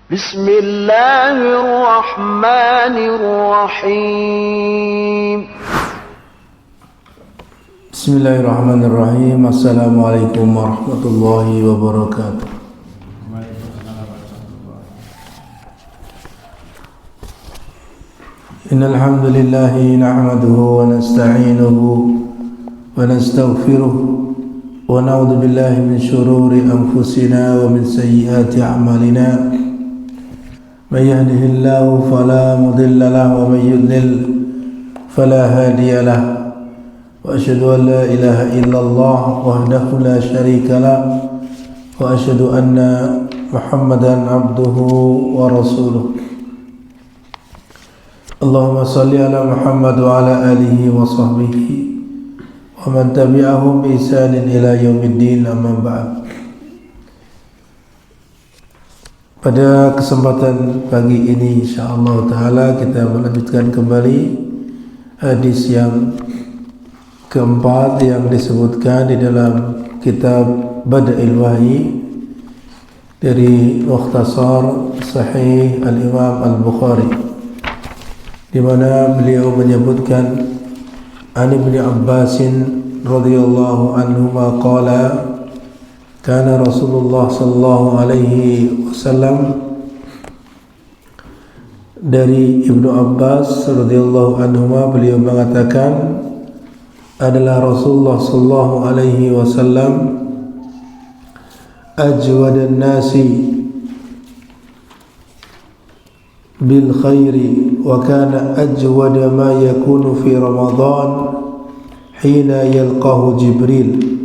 بسم الله الرحمن الرحيم بسم الله الرحمن الرحيم. السلام عليكم ورحمة الله وبركاته. إن الحمد لله نحمده ونستعينه ونستغفره ونعوذ بالله من شرور أنفسنا ومن سيئات أعمالنا. من يهده الله فلا مضل له ومن يضلل فلا هادي له. وأشهد أن لا إله إلا الله وحده لا شريك له وأشهد أن محمدا عبده ورسوله. اللهم صل على محمد وعلى آله وصحبه ومن تبعهم بإحسان إلى يوم الدين. أما بعد. Pada kesempatan pagi ini insyaallah taala kita melanjutkan kembali hadis yang keempat yang disebutkan di dalam kitab Bada'il Wahyi dari Mukhtasar Sahih Al-Imam Al-Bukhari, di mana beliau menyebutkan an Ibnu Abbas radhiyallahu anhuma qala kana Rasulullah sallallahu alaihi wasallam. Dari Ibnu Abbas radhiyallahu anhuma beliau mengatakan adalah Rasulullah sallallahu alaihi wasallam ajwadan nasi bil khairi wa kana ajwada ma yakunu fi Ramadan hina yalqahu Jibril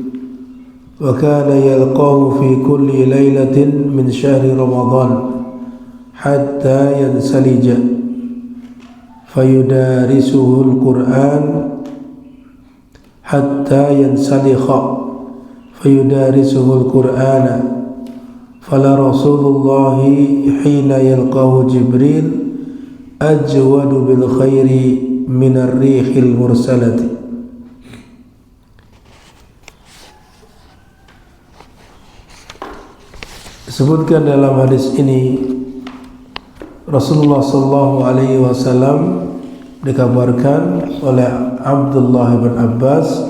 wa kana yalqahu fi kulli lailatin min syahri Ramadan hatta yansalija fayudarisuhu al-Qur'an hatta yansalikha fayudarisuhu al-Qur'ana fala Rasulullah hina yalqahu Jibril ajwadu bil khairi min ar-rihil mursalati. Disebutkan dalam hadis ini Rasulullah sallallahu alaihi wasallam dikabarkan oleh Abdullah bin Abbas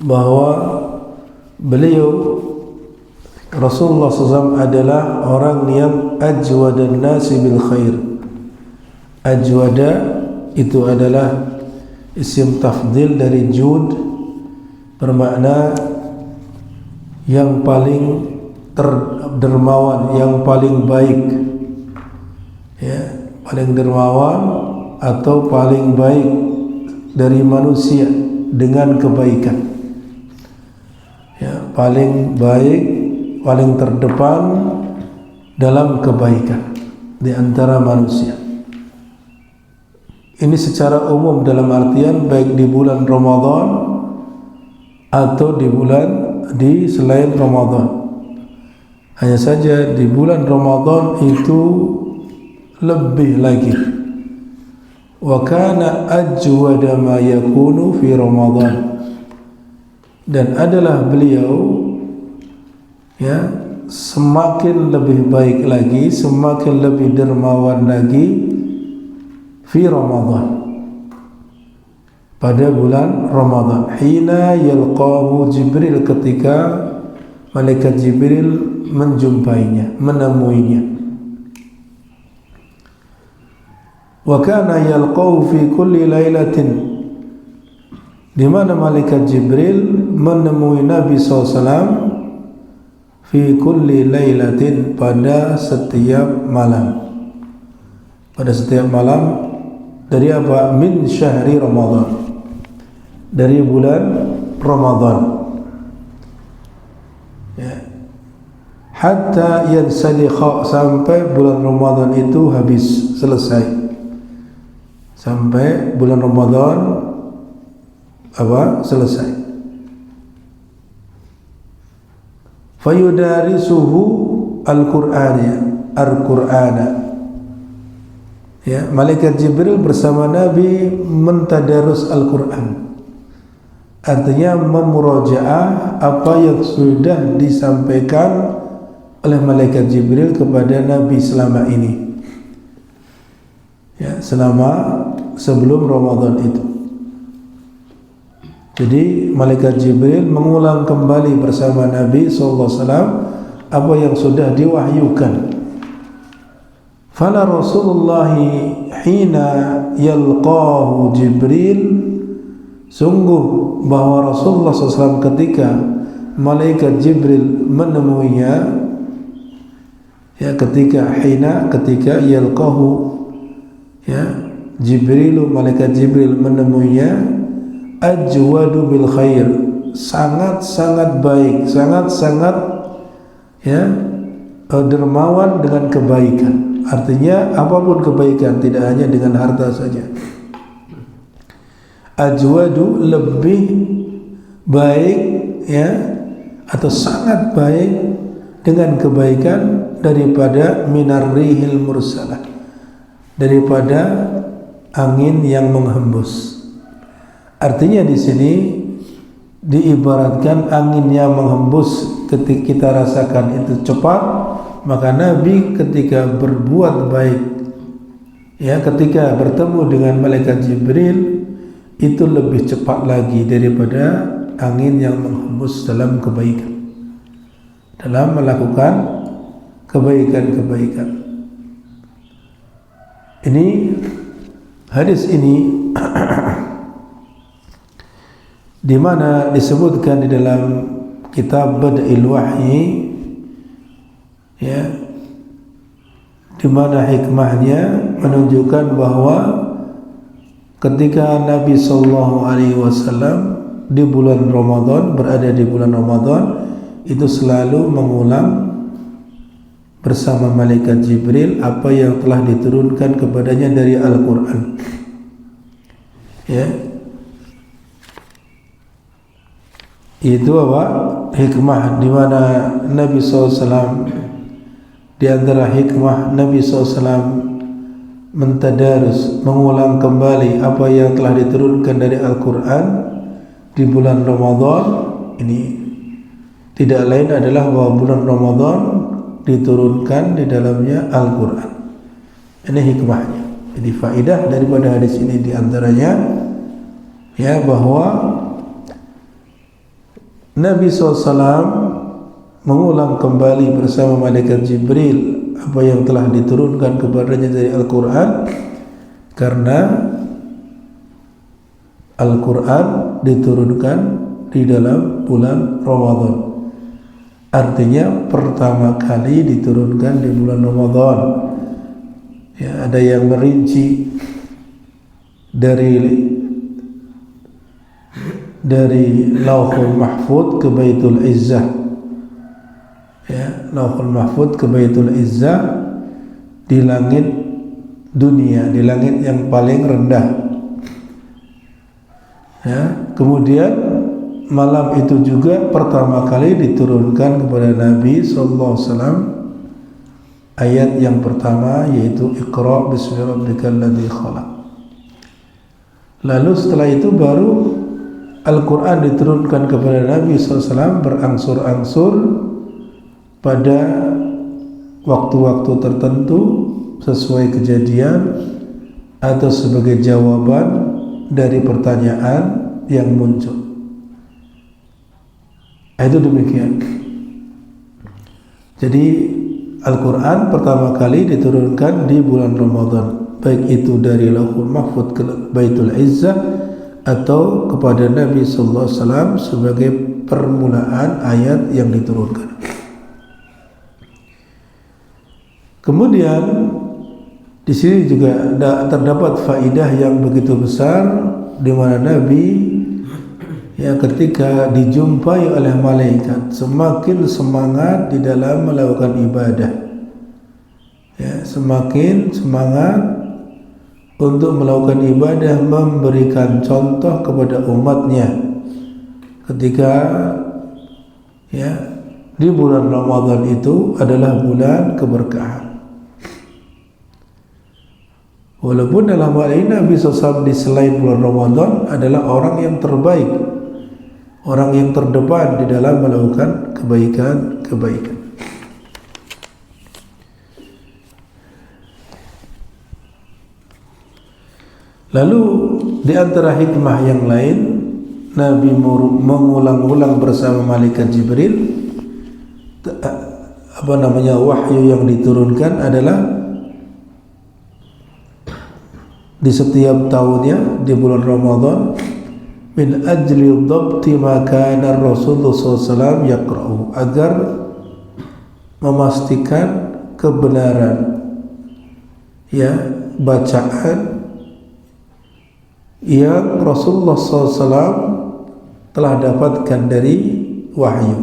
bahwa beliau Rasulullah SAW adalah orang yang ajwadan nasi bil khair. Ajwada itu adalah isim tafdil dari jud, bermakna yang paling dermawan, yang paling baik, ya, paling dermawan atau paling baik dari manusia dengan kebaikan, ya, paling baik, paling terdepan dalam kebaikan di antara manusia. Ini secara umum dalam artian baik di bulan Ramadan atau di selain Ramadan. Hanya saja di bulan Ramadan itu lebih lagi. Wa kana ajwada ma yakunu fi Ramadan. Dan adalah beliau, ya, semakin lebih baik lagi, semakin lebih dermawan lagi fi Ramadan, pada bulan Ramadan. Hina yalqahu Jibril, ketika malaikat Jibril menjumpainya, menemuinya. Wa kana yalqahu fi kulli lailatin, di mana malaikat Jibril menemui Nabi SAW fi kulli lailatin, pada setiap malam. Pada setiap malam dari apa? Min syahri Ramadan, dari bulan Ramadan, ya. Hatta yansalikha, sampai bulan Ramadan itu habis, selesai. Sampai bulan Ramadan selesai. Fayudarisuhu al-Qur'ana, ya, malaikat Jibril bersama Nabi mentadarus Al-Quran, artinya memurajaah apa yang sudah disampaikan oleh malaikat Jibril kepada Nabi selama ini, ya, selama sebelum Ramadan itu. Jadi malaikat Jibril mengulang kembali bersama Nabi SAW apa yang sudah diwahyukan. Fala Rasulullah hina yalqahu Jibril, sungguh bahwa Rasulullah SAW ketika malaikat Jibril menemuinya, ya, ketika yalqahu, ya, malaikat Jibril menemuinya, ajwadu bil khair, sangat-sangat baik, sangat-sangat, ya, dermawan dengan kebaikan. Artinya apapun kebaikan, tidak hanya dengan harta saja. Ajwadu, lebih baik, ya, atau sangat baik dengan kebaikan daripada minar rihil mursalah, daripada angin yang menghembus. Artinya di sini diibaratkan angin yang menghembus ketika kita rasakan itu cepat, maka Nabi ketika berbuat baik, ya, ketika bertemu dengan malaikat Jibril itu lebih cepat lagi daripada angin yang menghembus dalam kebaikan, dalam melakukan kebaikan-kebaikan. Ini hadis ini di mana disebutkan di dalam kitab Bad'il Wahyi, ya, di mana hikmahnya menunjukkan bahwa ketika Nabi sallallahu alaihi wasallam di bulan Ramadan, berada di bulan Ramadan, itu selalu mengulang bersama malaikat Jibril apa yang telah diturunkan kepadanya dari Al-Qur'an. Ya. Itu apa? Hikmah di mana Nabi SAW, di antara hikmah Nabi SAW mentadarus, mengulang kembali apa yang telah diturunkan dari Al-Quran di bulan Ramadan ini, tidak lain adalah bahwa bulan Ramadan diturunkan di dalamnya Al-Quran. Ini hikmahnya. Jadi faidah daripada hadis ini di antaranya, ya, bahwa Nabi SAW mengulang kembali bersama malaikat Jibril apa yang telah diturunkan kepadanya dari Al-Quran, karena Al-Quran diturunkan di dalam bulan Ramadan. Artinya pertama kali diturunkan di bulan Ramadan. Ya, ada yang merinci dari Lauhul Mahfud ke Baitul Izzah, ya, Lauhul Mahfud ke Baitul Izzah di langit dunia, di langit yang paling rendah, ya. Kemudian malam itu juga pertama kali diturunkan kepada Nabi sallallahu alaihi wasallam ayat yang pertama, yaitu Iqra bismi rabbikal ladzi khalaq. Lalu setelah itu baru Al-Quran diturunkan kepada Nabi SAW berangsur-angsur pada waktu-waktu tertentu sesuai kejadian atau sebagai jawaban dari pertanyaan yang muncul. Itu demikian. Jadi Al-Quran pertama kali diturunkan di bulan Ramadan, baik itu dari Lauhul Mahfud ke Baitul Izzah atau kepada Nabi sallallahu alaihi wasallam sebagai permulaan ayat yang diturunkan. Kemudian di sini juga terdapat faidah yang begitu besar, di mana Nabi, ya, ketika dijumpai oleh malaikat semakin semangat di dalam melakukan ibadah, ya, semakin semangat untuk melakukan ibadah, memberikan contoh kepada umatnya ketika, ya, di bulan Ramadan itu adalah bulan keberkahan. Walaupun dalam hal ini Nabi SAW di selain bulan Ramadan adalah orang yang terbaik, orang yang terdepan di dalam melakukan kebaikan-kebaikan. Lalu di antara hikmah yang lain, Nabi mengulang-ulang bersama malaikat Jibril wahyu yang diturunkan adalah di setiap tahunnya di bulan Ramadan, min ajli dhabti ma kana Rasulullah SAW yaqra'u, agar memastikan kebenaran bacaan yang Rasulullah SAW telah dapatkan dari wahyu,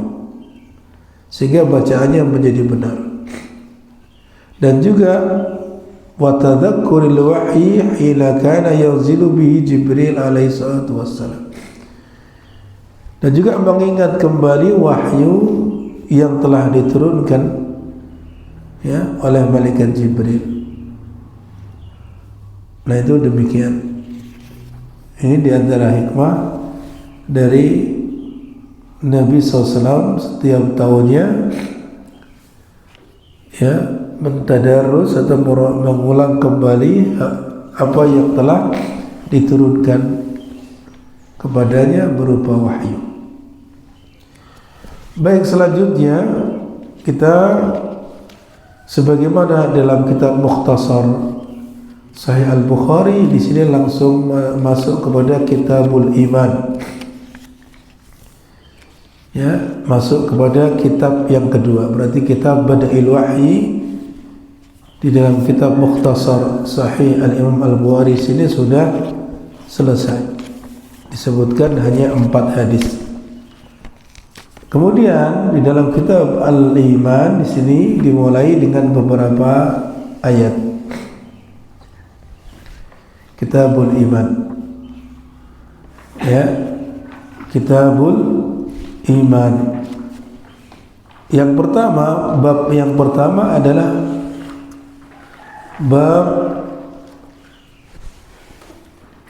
sehingga bacaannya menjadi benar. Dan juga wa tadhakkuril wahyi hina kana yanzilu bihi Jibril alaihi salatu wassalam, dan juga mengingat kembali wahyu yang telah diturunkan oleh malaikat Jibril. Nah, itu demikian. Ini di antara hikmah dari Nabi SAW setiap tahunnya mentadarus atau mengulang kembali apa yang telah diturunkan kepadanya berupa wahyu. Baik, selanjutnya kita sebagaimana dalam kitab Mukhtasar Sahih Al-Bukhari, di sini langsung masuk kepada Kitabul Iman. Masuk kepada kitab yang kedua, berarti kitab Bada'il Wahyi. Di dalam kitab Mukhtasar Sahih Al-Imam Al-Bukhari sini sudah selesai, disebutkan hanya 4 hadis. Kemudian di dalam kitab Al-Iman di sini dimulai dengan beberapa ayat. Kitabul Iman, Kitabul Iman. Yang pertama, bab yang pertama adalah bab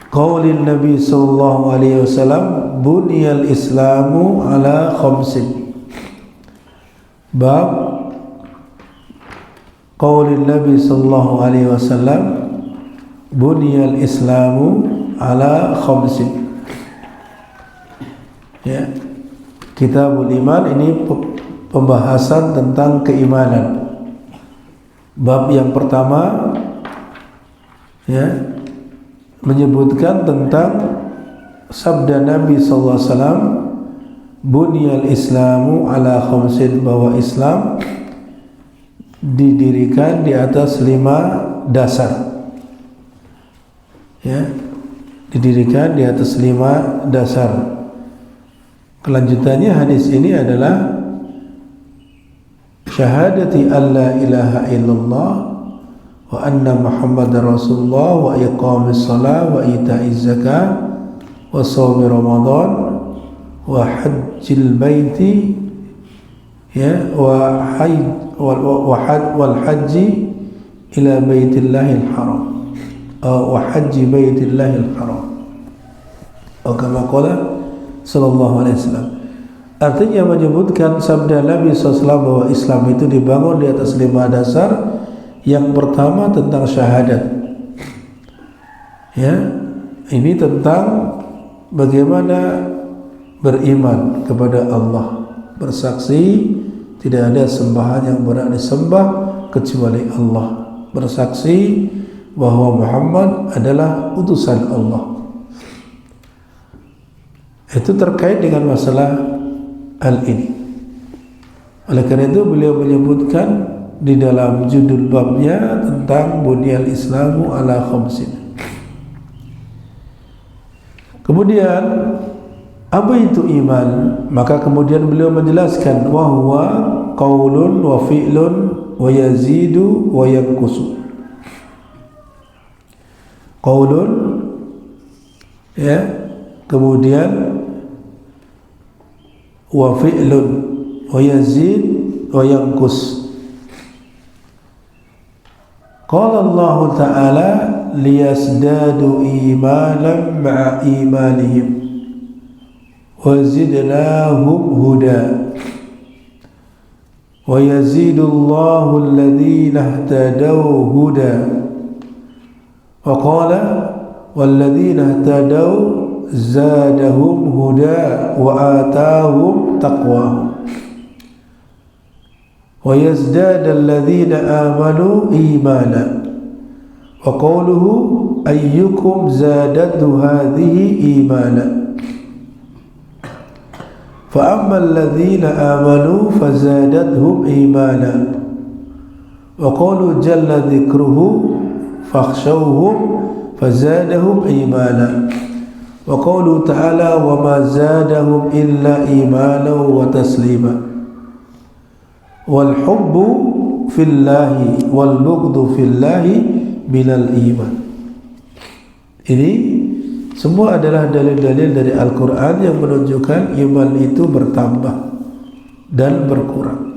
qaulin Nabi sallallahu alaihi wasallam, buniyal Islamu ala khamsin. Bab qaulin Nabi sallallahu alaihi wasallam, buniyal Islamu ala khamsin. Kitabul Iman ini pembahasan tentang keimanan. Bab yang pertama menyebutkan tentang sabda Nabi sallallahu alaihi wasallam, buniyal Islamu ala khamsin, bahwa Islam didirikan di atas 5 dasar. Didirikan di atas 5 dasar. Kelanjutannya hadis ini adalah syahadati alla ilaha illallah wa anna Muhammadar Rasulullah wa iqamis shalah wa ita'iz zakah wa shaumi Ramadan wa hajjil baiti wal haji ila baitillahil haram wa haji baitillahil haram, atau kama qala sallallahu alaihi wasallam. Artinya menyebutkan sabda Nabi SAW bahwa Islam itu dibangun di atas 5 dasar. Yang pertama tentang syahadat. Ini tentang bagaimana beriman kepada Allah, bersaksi tidak ada sembahan yang berhak disembah kecuali Allah, bersaksi bahwa Muhammad adalah utusan Allah. Itu terkait dengan masalah hal ini. Oleh karena itu beliau menyebutkan di dalam judul babnya tentang buniyal Islamu ala khamsin. Kemudian apa itu iman? Maka kemudian beliau menjelaskan, wa huwa qaulun wa fi'lun wa yazidu wa yanqusu. Qaulun, kemudian wa fi'lun wa yazid wa yanqus. Qala Allah Ta'ala liyasdadu imanan ma'a imanihim wa zidnahum huda wa yazidullahu alladhina ihtadaw huda. Wa qala walladzina tadaw zadahum huda wa atahum taqwahum wa yazdada alladzina amanu imana wa qawluhu ayyukum zadatu hadhihi imana fa amma alladzina amanu fazadathum imana wa qawlu jalla dhikruhu fakhshawhum fazadahum imana wa qawlu ta'ala wa ma zadahum illa imana wa taslima wal hubbu fillahi wal bughdu fillahi minal iman. Ini semua adalah dalil-dalil dari Al-Quran yang menunjukkan iman itu bertambah dan berkurang,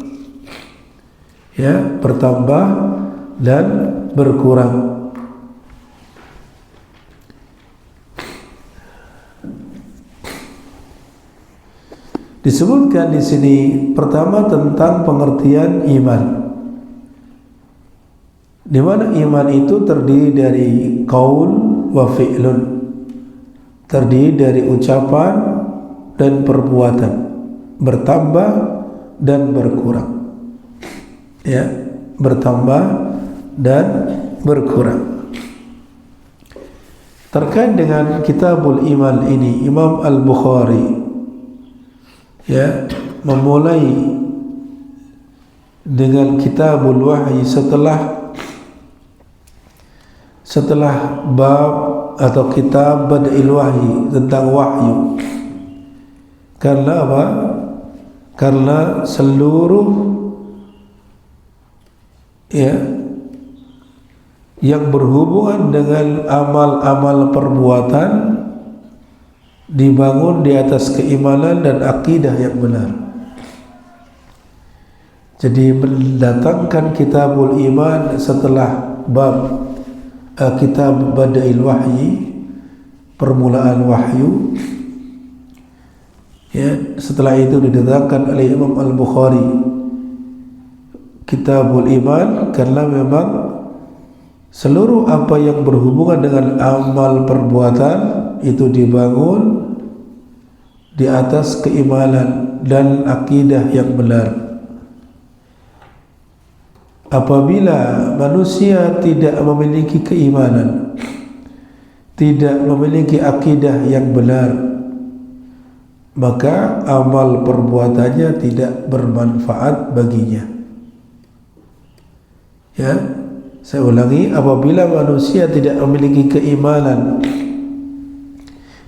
ya, bertambah dan berkurang. Disebutkan di sini pertama tentang pengertian iman, di mana iman itu terdiri dari qaul wa fi'lun, terdiri dari ucapan dan perbuatan, bertambah dan berkurang, ya, bertambah dan berkurang. Terkait dengan Kitabul Iman ini, Imam Al-Bukhari, ya, memulai dengan Kitabul Wahyi setelah bab atau kitab Bad'il Wahyi tentang wahyu. Karena apa? Karena seluruh, ya, yang berhubungan dengan amal-amal perbuatan dibangun di atas keimanan dan akidah yang benar. Jadi mendatangkan Kitabul Iman setelah bab kitab Bad'il Wahyi, permulaan wahyu, ya, setelah itu didatangkan oleh Imam Al-Bukhari Kitabul Iman, karena memang seluruh apa yang berhubungan dengan amal perbuatan itu dibangun di atas keimanan dan akidah yang benar. Apabila manusia tidak memiliki keimanan, tidak memiliki akidah yang benar, maka amal perbuatannya tidak bermanfaat baginya. Ya, saya ulangi, apabila manusia tidak memiliki keimanan,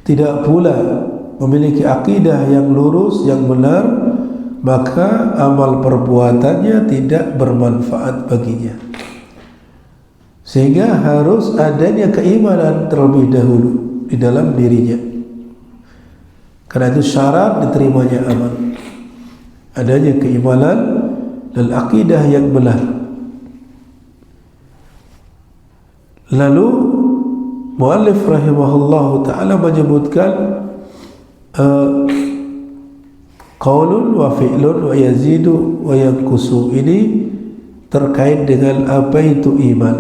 tidak pula memiliki akidah yang lurus, yang benar, maka amal perbuatannya tidak bermanfaat baginya. Sehingga harus adanya keimanan terlebih dahulu di dalam dirinya. Karena itu syarat diterimanya amal, adanya keimanan dan akidah yang benar. Lalu muallif rahimahullahu ta'ala menyebutkan qaulun wa fi'lun wa yazidu wa yanqusu, ini terkait dengan apa itu iman,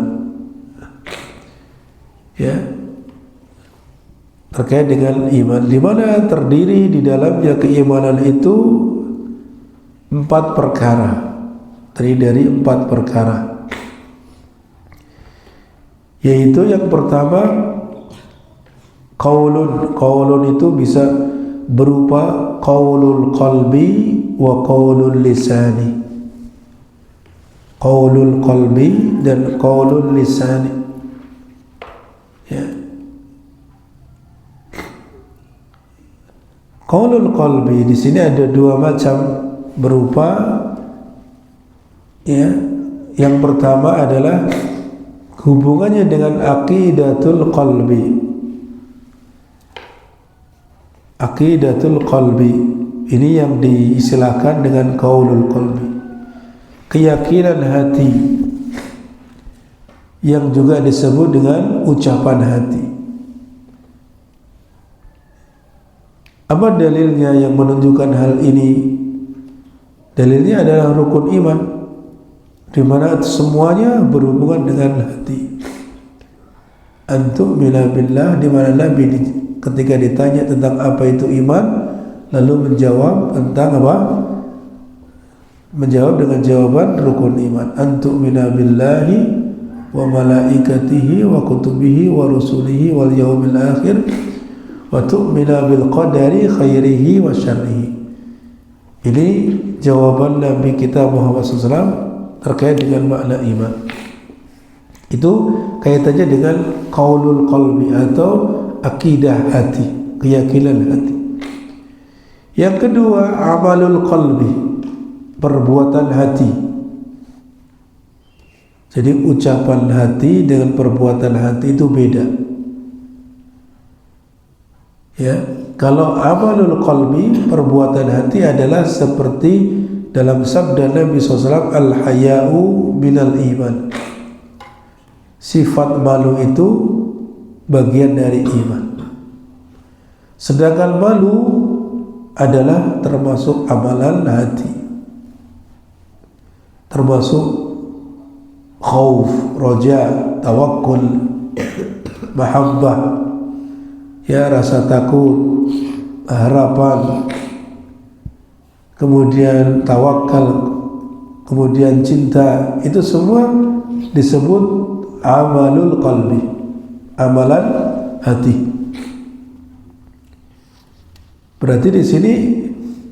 ya, terkait dengan iman, di mana terdiri di dalamnya keimanan itu 4 perkara, terdiri dari 4 perkara, yaitu yang pertama qaulun. Qaulun itu bisa berupa qaulul qalbi wa qaulul lisani, qaulul qalbi dan qaulul lisani, ya. Qaulul qalbi di sini ada 2 macam, berupa, ya, yang pertama adalah hubungannya dengan aqidatul qalbi. Aqidatul qalbi ini yang diistilahkan dengan qaulul qalbi, keyakinan hati, yang juga disebut dengan ucapan hati. Apa dalilnya yang menunjukkan hal ini? Dalilnya adalah rukun iman, di mana semuanya berhubungan dengan hati. antu'mina billah, di mana Nabi ketika ditanya tentang apa itu iman lalu menjawab tentang apa? Menjawab dengan jawaban rukun iman. Antu'mina billahi wa malaikatihi wa kutubihi wa rusulihi wal yaumil akhir wa tu'mina bil qadari khairihi wa syarrihi. Ini jawaban Nabi kita Muhammad SAW terkait dengan makna iman. Itu kaitannya dengan qaulul qalbi atau akidah hati, keyakinan hati. Yang kedua, amalul qalbi, perbuatan hati. Jadi ucapan hati dengan perbuatan hati itu beda. Ya, kalau amalul qalbi, perbuatan hati adalah seperti dalam sabda Nabi SAW, al-haya'u minal iman. Sifat malu itu bagian dari iman. Sedangkan malu adalah termasuk amalan hati, termasuk khauf, roja, tawakkul, mahabbah, ya, rasa takut, harapan, kemudian tawakal, kemudian cinta. Itu semua disebut amalul qalbi, amalan hati. Berarti di sini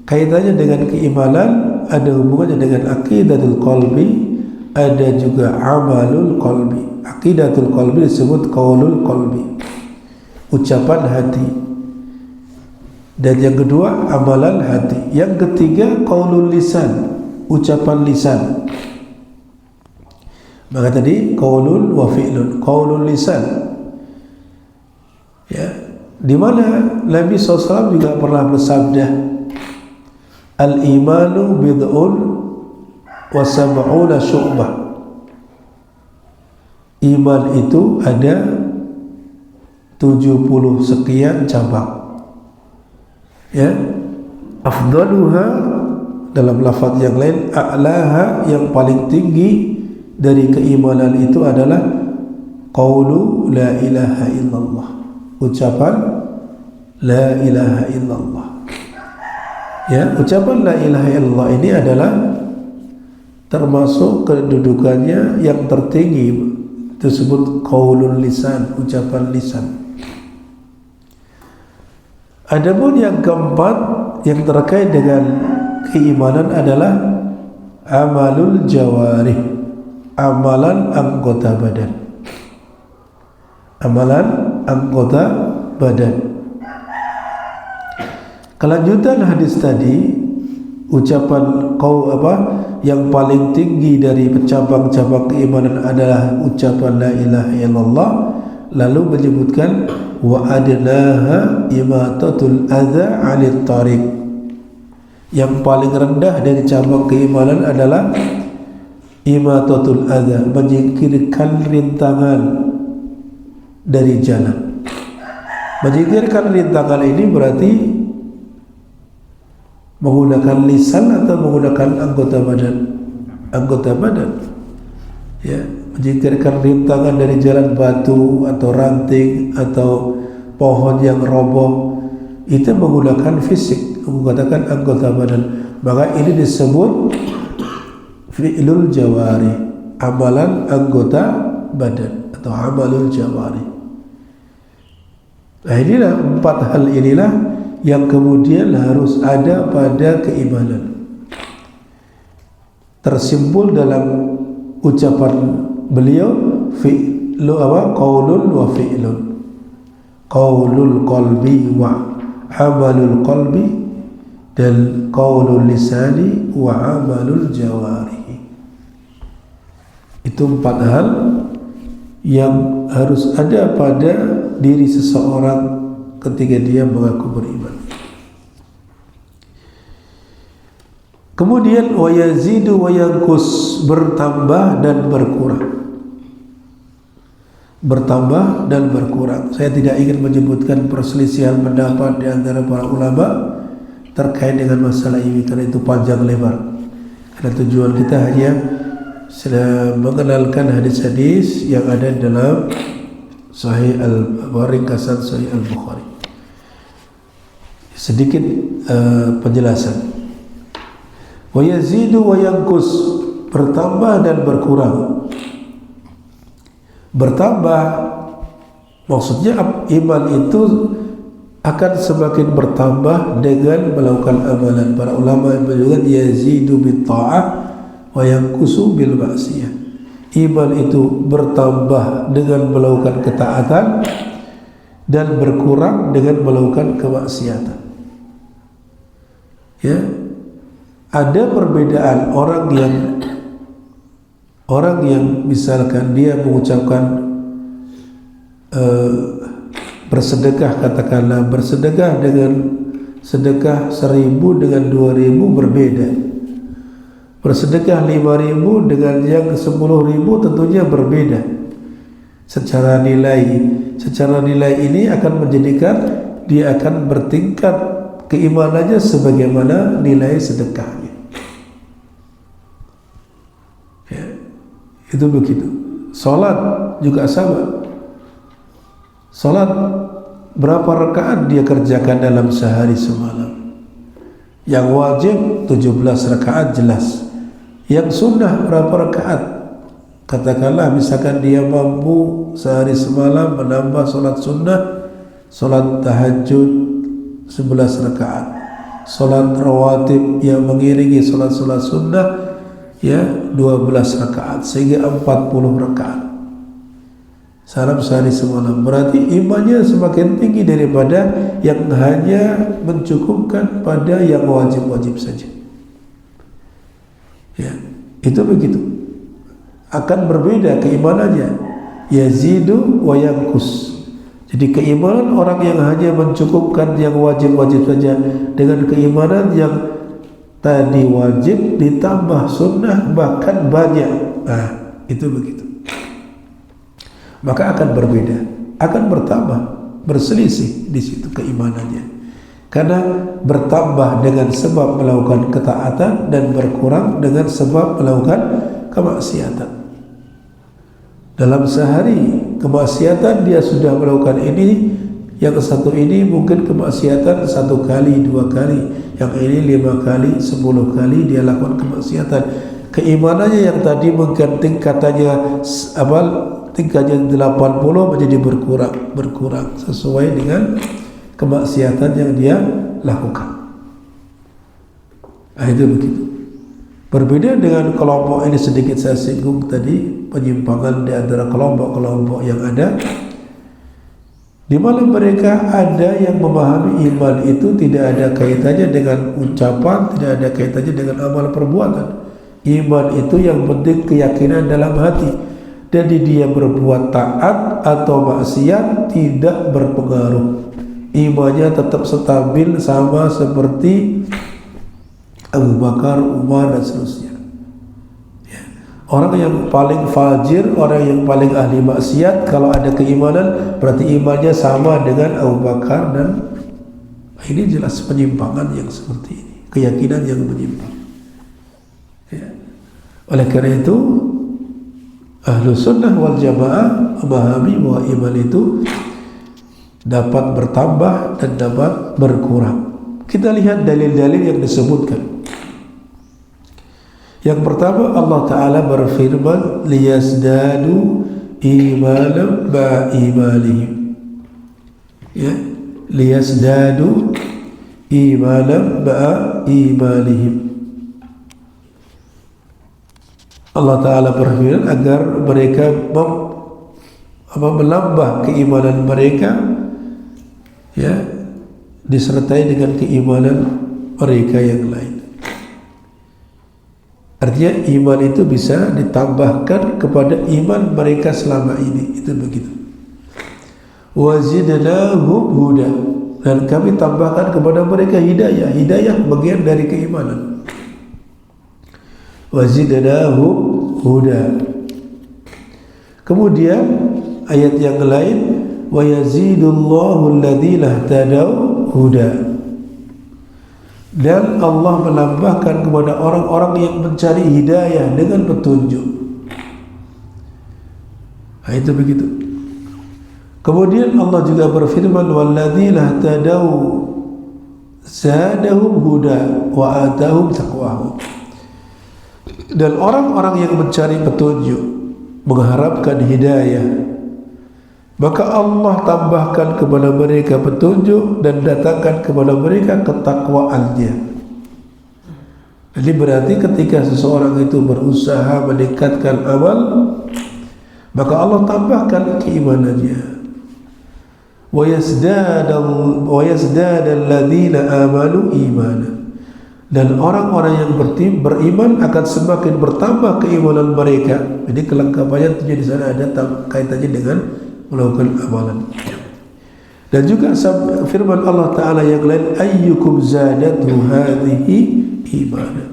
kaitannya dengan keimanan, ada hubungannya dengan aqidatul qalbi, ada juga amalul qalbi. Aqidatul qalbi disebut qaulul qalbi, ucapan hati. Dan yang kedua amalan hati. Yang ketiga qaulul lisan, ucapan lisan. Maka tadi qaulun wa fi'lun, qaulul lisan. Ya, di mana Nabi SAW juga pernah bersabda, al-imanu bid'un wa sab'una syu'bah. Iman itu ada 70 sekian cabang. Ya, afdaluha dalam lafaz yang lain, a'laha, yang paling tinggi dari keimanan itu adalah qaulu la ilaha illallah, ucapan la ilaha illallah. Ya, ucapan la ilaha illallah ini adalah termasuk kedudukannya yang tertinggi, disebut qaulul lisan, ucapan lisan. Adapun yang keempat yang terkait dengan keimanan adalah amalul jawarih, amalan anggota badan. Amalan anggota badan. Kelanjutan hadis tadi, ucapan yang paling tinggi dari cabang-cabang keimanan adalah ucapan la ilaha illallah, lalu menyebutkan wa adnaha imatatul adza 'anil tariq. Yang paling rendah dari cabang keimanan adalah imatatul adza, menyingkirkan rintangan dari jalan. Menyingkirkan rintangan ini berarti menggunakan lisan atau menggunakan anggota badan? Anggota badan. Ya, menyingkirkan rintangan dari jalan, batu atau ranting atau pohon yang roboh, itu menggunakan fisik, menggunakan anggota badan. Maka ini disebut fi'lul jawari, amalan anggota badan atau amalul jawari. Nah, inilah 4 hal inilah yang kemudian harus ada pada keimanan. Tersimpul dalam ucapan beliau, qaulun wa fi'lun, qaulul qalbi wa amalul qalbi, dan qaulul lisani wa amalul jawarihi. Itu 4 hal yang harus ada pada diri seseorang ketika dia mengaku beriman. Kemudian wa yazidu wa yanqus, bertambah dan berkurang. Bertambah dan berkurang. Saya tidak ingin menyebutkan perselisihan pendapat di antara para ulama terkait dengan masalah ini, karena itu panjang lebar. Karena tujuan kita hanya mengenalkan hadis-hadis yang ada dalam Sahih ringkasan Sahih Al-Bukhari. Sedikit penjelasan. Wa yazidu wa yanqus, bertambah dan berkurang. Bertambah maksudnya iman itu akan semakin bertambah dengan melakukan amalan. Para ulama menyebutkan yazidu bit ta'ah wa yanqusu bil ma'siyah. Iman itu bertambah dengan melakukan ketaatan dan berkurang dengan melakukan kemaksiatan. Ya, ada perbedaan orang yang misalkan dia mengucapkan bersedekah, katakanlah bersedekah dengan sedekah 1.000 dengan 2.000 berbeda. Bersedekah 5.000 dengan yang 10.000 tentunya berbeda. Secara nilai ini akan menjadikan dia akan bertingkat keimanannya sebagaimana nilai sedekahnya. Ya, itu begitu. Salat juga sama. Salat berapa rakaat dia kerjakan dalam sehari semalam? Yang wajib 17 rakaat jelas. Yang sunnah berapa rakaat? Katakanlah misalkan dia mampu sehari semalam menambah salat sunnah, salat tahajud 11 rakaat, salat rawatib yang mengiringi salat-salat sunnah ya 12 rakaat sehingga 40 rakaat. Salam sehari semalam. Berarti imannya semakin tinggi daripada yang hanya mencukupkan pada yang wajib-wajib saja. Ya, itu begitu. Akan berbeda keimanannya. Yazidu wa yanqus. Jadi keimanan orang yang hanya mencukupkan yang wajib-wajib saja dengan keimanan yang tadi wajib ditambah sunnah bahkan banyak. Nah, itu begitu. Maka akan berbeda, akan bertambah, berselisih di situ keimanannya. Karena bertambah dengan sebab melakukan ketaatan dan berkurang dengan sebab melakukan kemaksiatan. Dalam sehari kemaksiatan dia sudah melakukan ini, yang satu ini mungkin kemaksiatan 1 kali, 2 kali, yang ini 5 kali, 10 kali dia lakukan kemaksiatan. Keimanannya yang tadi mungkin tingkatannya tingkatnya 80 menjadi berkurang sesuai dengan kemaksiatan yang dia lakukan. Nah, itu begitu. Berbeda dengan kelompok ini, sedikit saya singgung tadi, penyimpangan di antara kelompok-kelompok yang ada, di mana mereka ada yang memahami iman itu tidak ada kaitannya dengan ucapan, tidak ada kaitannya dengan amal perbuatan. Iman itu yang penting keyakinan dalam hati. Jadi dia berbuat taat atau maksiat tidak berpengaruh. Imannya tetap stabil sama seperti Abu Bakar, Umar dan seterusnya. Ya. Orang yang paling fajir, orang yang paling ahli maksiat, kalau ada keimanan berarti imannya sama dengan Abu Bakar, dan ini jelas penyimpangan yang seperti ini, keyakinan yang menyimpang. Ya. Oleh karena itu Ahlus Sunnah wal Jamaah memahami bahwa iman itu dapat bertambah dan dapat berkurang. Kita lihat dalil-dalil yang disebutkan. Yang pertama, Allah Ta'ala berfirman, liyazdadu imanan ba'imalihim. Ya, liyazdadu imanan ba'imalihim. Allah Ta'ala berfirman agar mereka menambah keimanan mereka, ya, disertai dengan keimanan mereka yang lain. Artinya iman itu bisa ditambahkan kepada iman mereka selama ini. Itu begitu. Wazidnahum huda, dan kami tambahkan kepada mereka hidayah. Hidayah bagian dari keimanan. Wazidnahum huda. Kemudian ayat yang lain, wa yazidullahu alladhina ihtadaw huda. Dan Allah menambahkan kepada orang-orang yang mencari hidayah dengan petunjuk. Nah, itu begitu. Kemudian Allah juga berfirman, walladzina tadaw zadahum huda wa atahum taqwahum. Dan orang-orang yang mencari petunjuk, mengharapkan hidayah, maka Allah tambahkan kepada mereka petunjuk dan datangkan kepada mereka ketakwaannya. Jadi berarti ketika seseorang itu berusaha meningkatkan amal, maka Allah tambahkan keimanannya. Wa yazdadal ladzina amanu imana. Dan orang-orang yang beriman akan semakin bertambah keimanan mereka. Jadi kelengkapannya di sana ada kaitannya dengan melakukan amalan. Dan juga firman Allah Ta'ala yang lain, ayyukum zadatu hadhihi imana.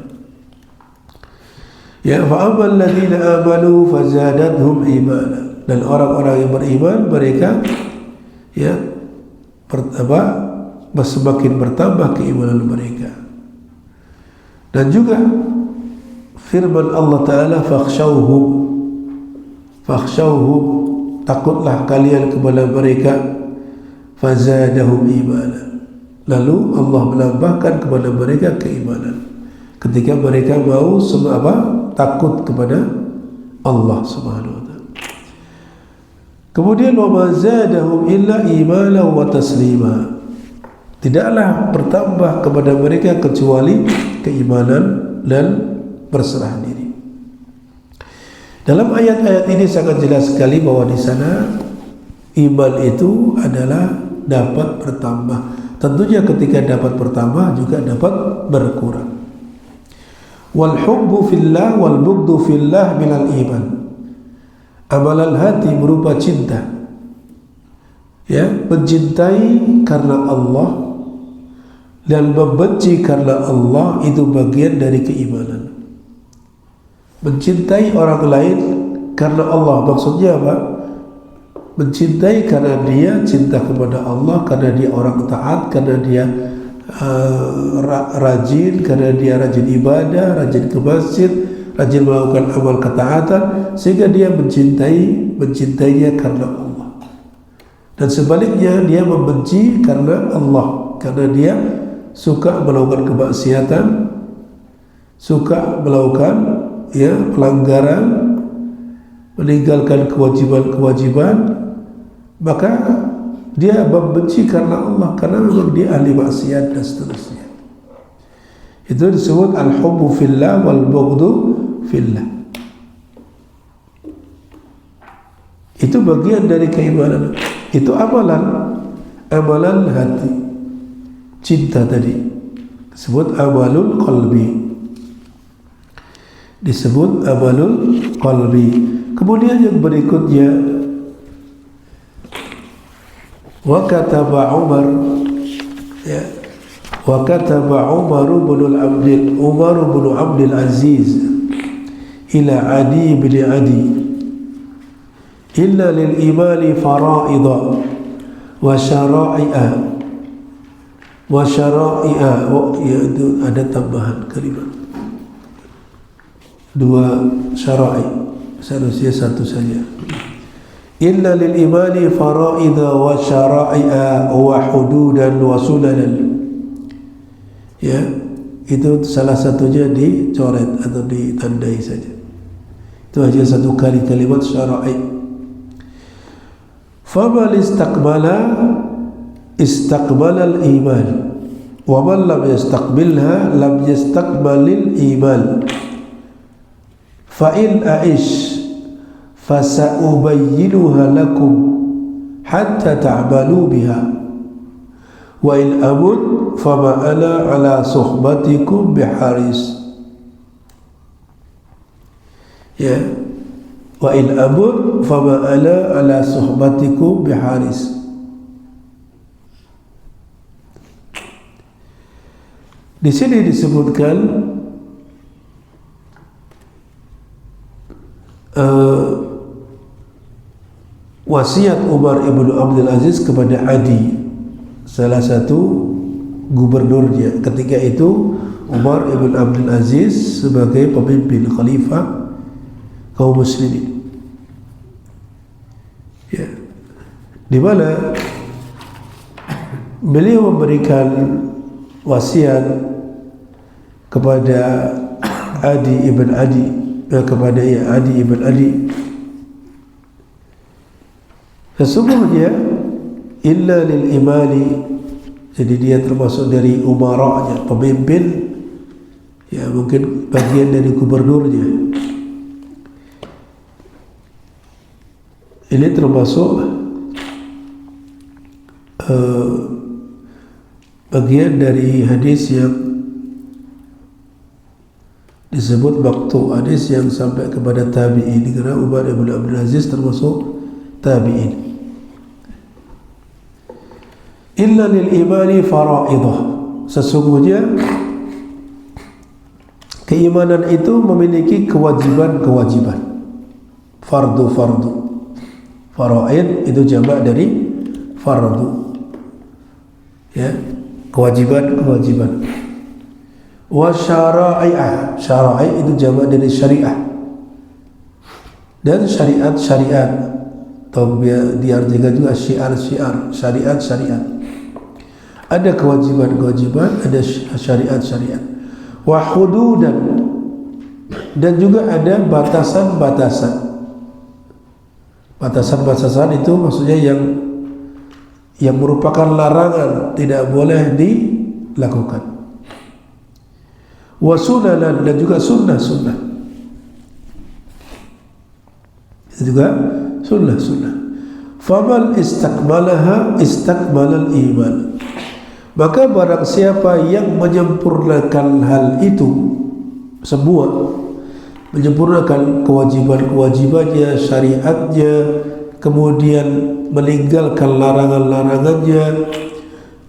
Ya, fa'amal ladzina amanu fazadathum imana. Dan orang-orang yang beriman, mereka ya semakin bertambah keimanan mereka. Dan juga firman Allah Ta'ala, fakhshawhum, takutlah kalian kepada mereka, fazadahum imana. Lalu Allah menambahkan kepada mereka keimanan ketika mereka mau takut kepada Allah Subhanahu wa ta'ala. Kemudian wa ma zadahum illa imana wa taslima. Tidaklah bertambah kepada mereka kecuali keimanan dan berserah diri. Dalam ayat-ayat ini sangat jelas sekali bahwa di sana iman itu adalah dapat bertambah. Tentunya ketika dapat bertambah juga dapat berkurang. Wal hubbu fillah wal bughdu fillah minal iman. Amalan hati berupa cinta, ya, mencintai karena Allah dan membenci karena Allah itu bagian dari keimanan. Mencintai orang lain karena Allah, maksudnya apa? Mencintai karena dia cinta kepada Allah, karena dia orang taat, karena dia rajin, karena dia rajin ibadah, rajin ke masjid, rajin melakukan amal ketaatan, sehingga dia mencintainya karena Allah. Dan sebaliknya dia membenci karena Allah, karena dia suka melakukan kemaksiatan, suka melakukan pelanggaran, meninggalkan kewajiban-kewajiban, maka dia membenci karena Allah, karena memang dia ahli maksiat dan seterusnya. Itu disebut al-hubbu fillah wal bughdu fillah. Itu bagian dari keimanan. Itu amalan hati. Cinta tadi disebut amalul qalbi. Kemudian yang berikutnya, wa kataba Umar, ya, wa kataba Umar bin Abdul Aziz ila Adi bin Adi, illa lil imani fara'idha wa syara'i'a. Itu ada tambahan kalimat, dua syara'i, seharusnya satu saja. Illa lil imani fara'idha wa syara'i'a wa hududan wa sunanan. Ya, itu salah satunya dicoret atau ditandai saja. Itu hanya satu kali kalimat syara'i. Faman istaqbala al-iman wa man lam yastaqbilha lam yastaqbalil iman. Fa in aish fasaubayyinuha lakum hatta ta'malu biha wa in amut fama ana ala suhbatikum biharis. Ya, wa in amut fama ana ala suhbatikum biharis. Di sini disebutkan wasiat Umar ibn Abdul Aziz kepada Adi, salah satu gubernurnya. Ketika itu Umar ibn Abdul Aziz sebagai pemimpin khalifah kaum muslimin. Ya. di mana beliau memberikan wasiat kepada Adi ibn Adi, Adi ibn Adi, sesungguhnya illa lil imali, jadi dia termasuk dari umara'nya, pemimpin, ya mungkin bagian dari gubernurnya. Ini termasuk bagian dari hadis yang disebut maktu, hadis yang sampai kepada tabi'in, karena Umar ibn Abdul Aziz termasuk tabi'in. Illa lil imani fara'idah, sesungguhnya keimanan itu memiliki kewajiban-kewajiban, fardu-fardu. Fara'id itu jamak dari fardu, ya, kewajiban-kewajiban. Wa syara'i'ah, syara'i' itu jamak dari syariah, dan syariat-syariat, atau diartikan juga syiar-syiar, syariat-syariat. Ada kewajiban-kewajiban, ada syariat-syariat. Wa hududan, dan juga ada batasan-batasan. Batasan-batasan itu maksudnya yang merupakan larangan, tidak boleh dilakukan. Wa sunanan, dan juga sunnah-sunnah, itu juga sunnah-sunnah. Faman istakmalaha istakmalal iman, maka barang siapa yang menyempurnakan hal itu semua, menyempurnakan kewajiban-kewajibannya, syariatnya, kemudian meninggalkan larangan-larangannya,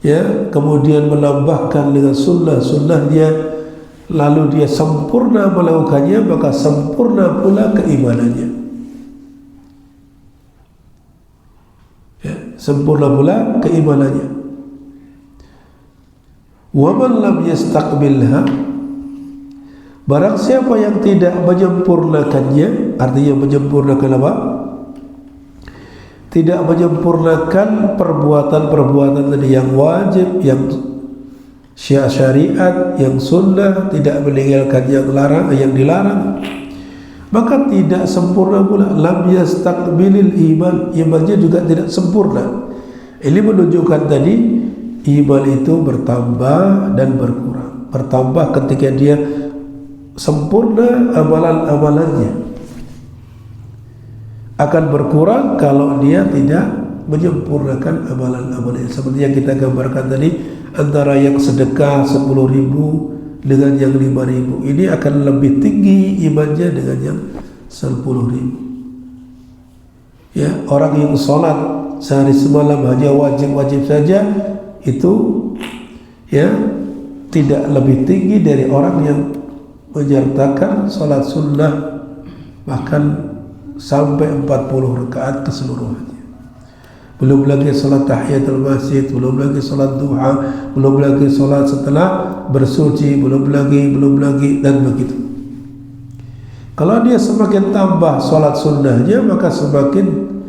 ya, kemudian menambahkan dengan sunnah-sunnahnya, lalu dia sempurna melakukannya, maka sempurna pula keimanannya, ya, sempurna pula keimanannya. Wa man lam yastaqbilha, barang siapa yang tidak menyempurnakannya, artinya menyempurnakan apa? Tidak menyempurnakan perbuatan-perbuatan tadi yang wajib, yang syariat, yang sunnah, tidak meninggalkan yang dilarang, maka tidak sempurna pula. Lam yastaqbilil iman, imannya juga tidak sempurna. Ini menunjukkan tadi iman itu bertambah dan berkurang. Bertambah ketika dia sempurna amalan-amalannya, akan berkurang kalau dia tidak menyempurnakan amalan-amalannya. Seperti yang kita gambarkan tadi, antara yang sedekah 10.000 dengan yang 5.000, ini akan lebih tinggi imannya dengan yang 10.000. Ya, orang yang sholat sehari semalam hanya wajib-wajib saja, itu ya tidak lebih tinggi dari orang yang menyertakan sholat sunnah bahkan sampai 40 rakaat keseluruhannya. Belum lagi sholat tahiyatul masjid, belum lagi sholat duha, belum lagi sholat setelah bersuci, belum lagi dan begitu. Kalau dia semakin tambah sholat sunnahnya, maka semakin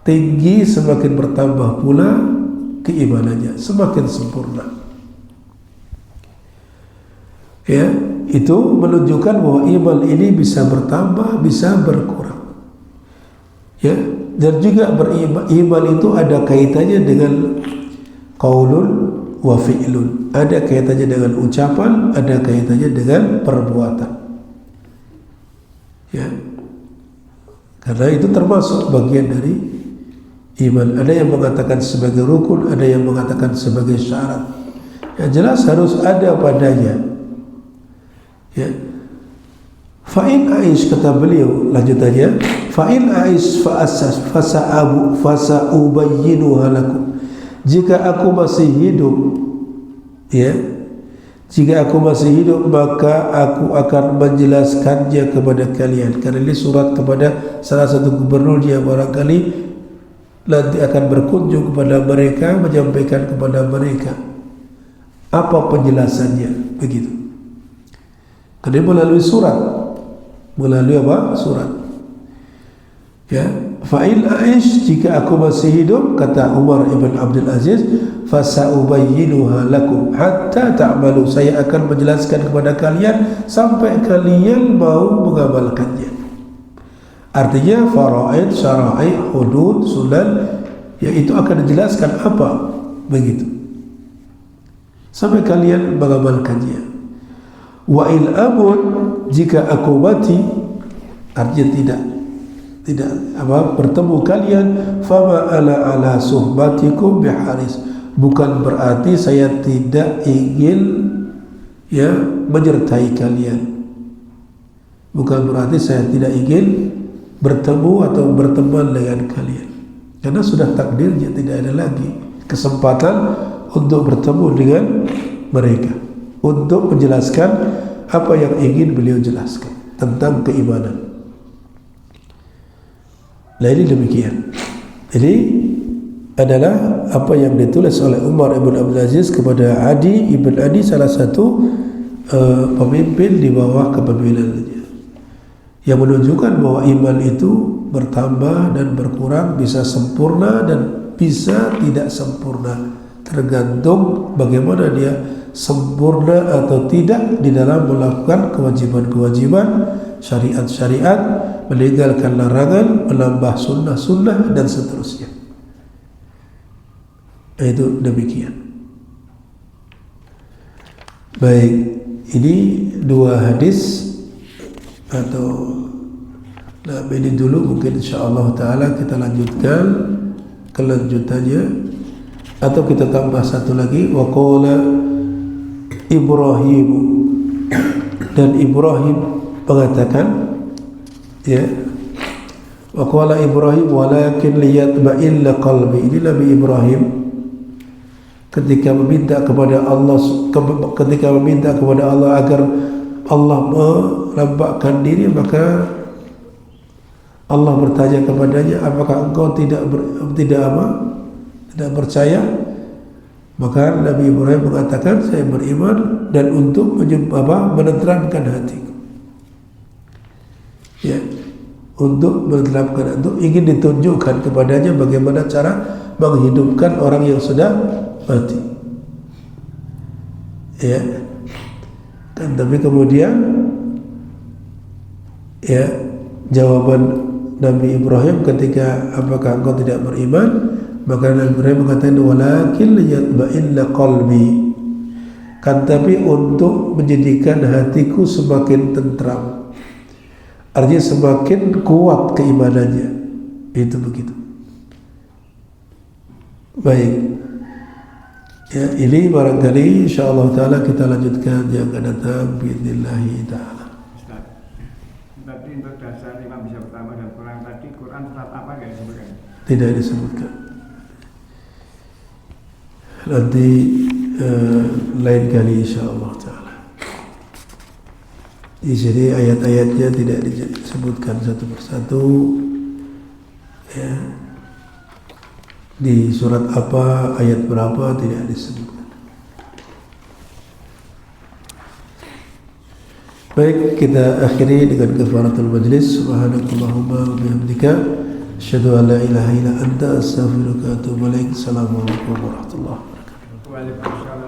tinggi, semakin bertambah pula keimanannya, semakin sempurna. Ya, itu menunjukkan bahwa iman ini bisa bertambah, bisa berkurang. Ya, dan juga beriman itu ada kaitannya dengan qaulun wa fi'lun, ada kaitannya dengan ucapan, ada kaitannya dengan perbuatan. Ya, karena itu termasuk bagian dari iman. Ada yang mengatakan sebagai rukun, ada yang mengatakan sebagai syarat. Yang jelas harus ada padanya. Ya. Fa'in aish, kata beliau lanjutannya, fa'in aish fasa'ubayyinuha lakum, jika aku masih hidup, ya, jika aku masih hidup, maka aku akan menjelaskannya kepada kalian. Karena ini surat kepada salah satu gubernur yang barangkali nanti akan berkunjung kepada mereka, menyampaikan kepada mereka apa penjelasannya, begitu. Karena melalui surat, melalui apa? Surat. Ya, fa'il aish, jika aku masih hidup, kata Umar ibn Abdul Aziz, fasaubayyinuha lakum hatta ta'malu, saya akan menjelaskan kepada kalian sampai kalian mau mengamalkannya. Artinya faraid, syara'i, hudud, sunan, yaitu akan dijelaskan apa begitu sampai kalian mengamalkannya. Wa il amut, jika aku mati, artinya tidak bertemu kalian, fama ala suhbatikum biharis, bukan berarti saya tidak ingin menyertai kalian, bukan berarti saya tidak ingin bertemu atau berteman dengan kalian, karena sudah takdirnya tidak ada lagi kesempatan untuk bertemu dengan mereka untuk menjelaskan apa yang ingin beliau jelaskan tentang keimanan. Nah, ini demikian. Ini adalah apa yang ditulis oleh Umar ibn Abdul Aziz kepada Adi ibn Adi, salah satu pemimpin di bawah kepemimpinannya, yang menunjukkan bahwa iman itu bertambah dan berkurang, bisa sempurna dan bisa tidak sempurna, tergantung bagaimana dia sempurna atau tidak di dalam melakukan kewajiban-kewajiban, syariat-syariat, meninggalkan larangan, menambah sunnah-sunnah, dan seterusnya. Itu demikian. Baik, ini dua hadis atau ini dulu, mungkin insyaallah taala kita lanjutkan kelanjutannya, atau kita tambah satu lagi. Wa qala Ibrahim, dan Ibrahim mengatakan, ya, wa qala Ibrahim walakin liyatma'inna qalbi. Ini Nabi Ibrahim ketika meminta kepada Allah agar Allah menampakkan diri, maka Allah bertanya kepadanya, apakah engkau tidak percaya? Maka Nabi Ibrahim mengatakan, saya beriman, dan untuk menenteramkan hatiku, ya, untuk menenteramkan, untuk ingin ditunjukkan kepadanya bagaimana cara menghidupkan orang yang sudah mati, ya kan. Tapi kemudian, ya, jawaban Nabi Ibrahim ketika apakah engkau tidak beriman, maka Nabi Ibrahim mengatakan walakin liyatma'inna qalbi, kan tapi untuk menjadikan hatiku semakin tentram, artinya semakin kuat keimanannya, itu begitu. Baik, ya, ini barangkali insyaallah taala kita lanjutkan yang akan datang biidznillah taala. Tadi untuk dasar imam bisa pertama dan Quran tadi, Quran surat apa yang disebutkan? Tidak disebutkan. Nanti lain kali insyaallah taala. Di sini ayat-ayatnya tidak disebutkan satu persatu, ya. Di surat apa, ayat berapa, tidak disebutkan. Baik, kita akhiri dengan kafaratul majlis. Subhanakallahumma wa bihamdika, asyhadu an la ilaha illa anta, astaghfiruka wa atubu ilaik. Assalamualaikum warahmatullahi wabarakatuh. Waalaikumsalam.